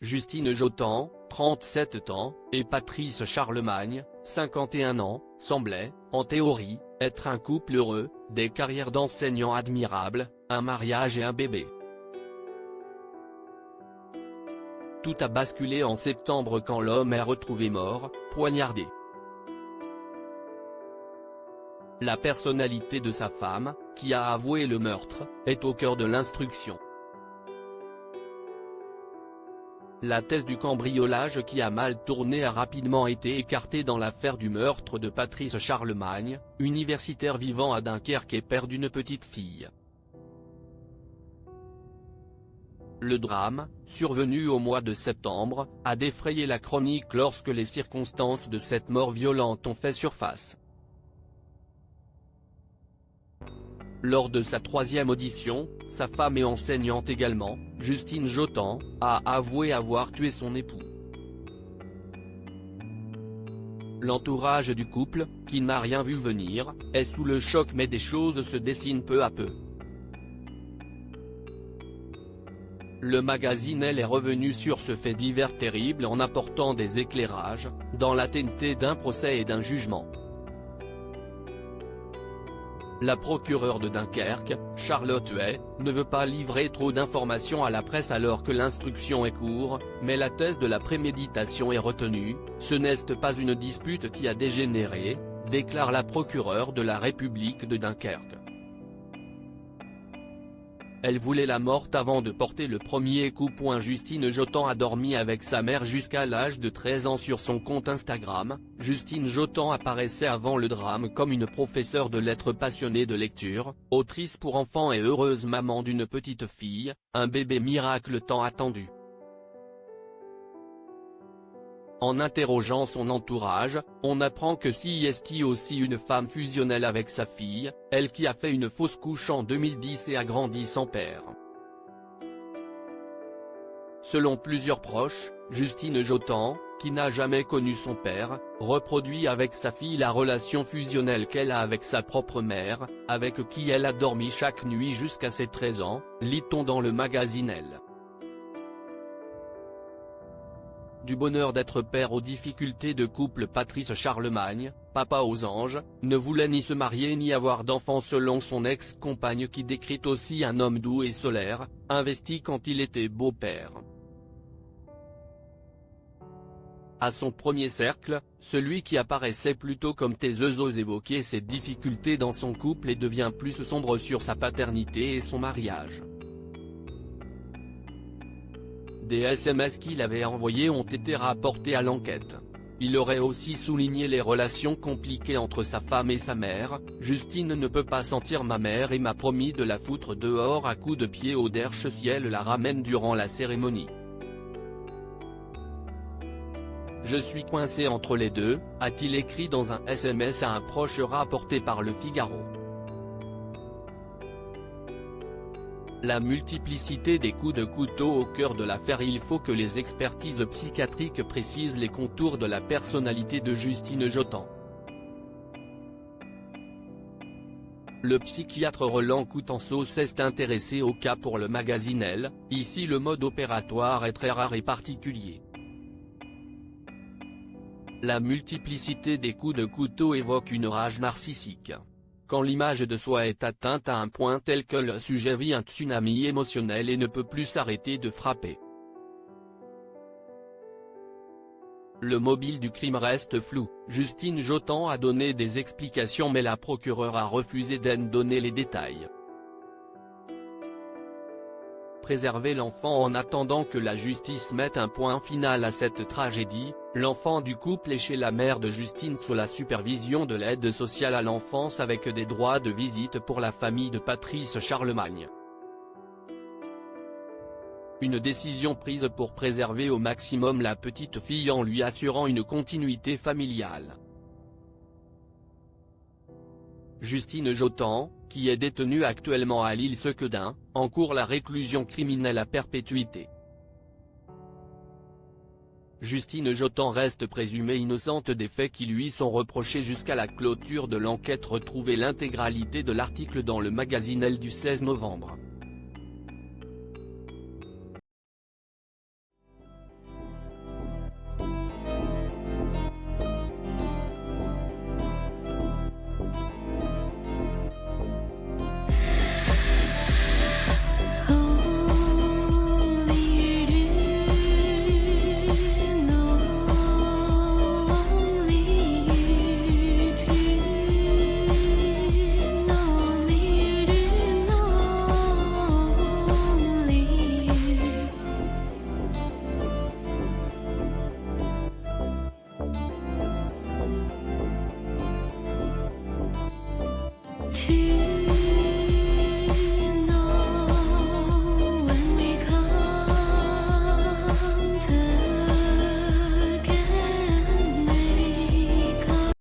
Justine Jotan, 37 ans, et Patrice Charlemagne, 51 ans, semblaient, en théorie, être un couple heureux, des carrières d'enseignants admirables, un mariage et un bébé. Tout a basculé en septembre quand l'homme est retrouvé mort, poignardé. La personnalité de sa femme, qui a avoué le meurtre, est au cœur de l'instruction. La thèse du cambriolage qui a mal tourné a rapidement été écartée dans l'affaire du meurtre de Patrice Charlemagne, universitaire vivant à Dunkerque et père d'une petite fille. Le drame, survenu au mois de septembre, a défrayé la chronique lorsque les circonstances de cette mort violente ont fait surface. Lors de sa 3e audition, sa femme et enseignante également, Justine Jotan, a avoué avoir tué son époux. L'entourage du couple, qui n'a rien vu venir, est sous le choc mais des choses se dessinent peu à peu. Le magazine Elle est revenu sur ce fait divers terrible en apportant des éclairages, dans l'attente d'un procès et d'un jugement. La procureure de Dunkerque, Charlotte Huet, ne veut pas livrer trop d'informations à la presse alors que l'instruction est courte, mais la thèse de la préméditation est retenue, ce n'est pas une dispute qui a dégénéré, déclare la procureure de la République de Dunkerque. Elle voulait la morte avant de porter le premier coup. Justine Jotan a dormi avec sa mère jusqu'à l'âge de 13 ans. Sur son compte Instagram, Justine Jotan apparaissait avant le drame comme une professeure de lettres passionnée de lecture, autrice pour enfants et heureuse maman d'une petite fille, un bébé miracle tant attendu. En interrogeant son entourage, on apprend que si est aussi une femme fusionnelle avec sa fille, elle qui a fait une fausse couche en 2010 et a grandi sans père. Selon plusieurs proches, Justine Jotan, qui n'a jamais connu son père, reproduit avec sa fille la relation fusionnelle qu'elle a avec sa propre mère, avec qui elle a dormi chaque nuit jusqu'à ses 13 ans, lit-on dans le magazine Elle. Du bonheur d'être père aux difficultés de couple. Patrice Charlemagne, papa aux anges, ne voulait ni se marier ni avoir d'enfants selon son ex-compagne qui décrit aussi un homme doux et solaire, investi quand il était beau-père. À son premier cercle, celui qui apparaissait plutôt comme taiseux ose évoquer ses difficultés dans son couple et devient plus sombre sur sa paternité et son mariage. Des SMS qu'il avait envoyés ont été rapportés à l'enquête. Il aurait aussi souligné les relations compliquées entre sa femme et sa mère. Justine ne peut pas sentir ma mère et m'a promis de la foutre dehors à coups de pied au derche si elle la ramène durant la cérémonie. Je suis coincé entre les deux, a-t-il écrit dans un SMS à un proche rapporté par Le Figaro. La multiplicité des coups de couteau au cœur de l'affaire. Il faut que les expertises psychiatriques précisent les contours de la personnalité de Justine Jotan. Le psychiatre Roland Coutenceau s'est intéressé au cas pour le magazine Elle. Ici le mode opératoire est très rare et particulier. La multiplicité des coups de couteau évoque une rage narcissique. Quand l'image de soi est atteinte à un point tel que le sujet vit un tsunami émotionnel et ne peut plus s'arrêter de frapper. Le mobile du crime reste flou. Justine Jotan a donné des explications mais la procureure a refusé d'en donner les détails. Préserver l'enfant en attendant que la justice mette un point final à cette tragédie. L'enfant du couple est chez la mère de Justine sous la supervision de l'aide sociale à l'enfance avec des droits de visite pour la famille de Patrice Charlemagne. Une décision prise pour préserver au maximum la petite fille en lui assurant une continuité familiale. Justine Jotan, qui est détenue actuellement à l'Île-Sequedin, encourt la réclusion criminelle à perpétuité. Justine Jotan reste présumée innocente des faits qui lui sont reprochés jusqu'à la clôture de l'enquête. Retrouvez l'intégralité de l'article dans le magazine Elle du 16 novembre.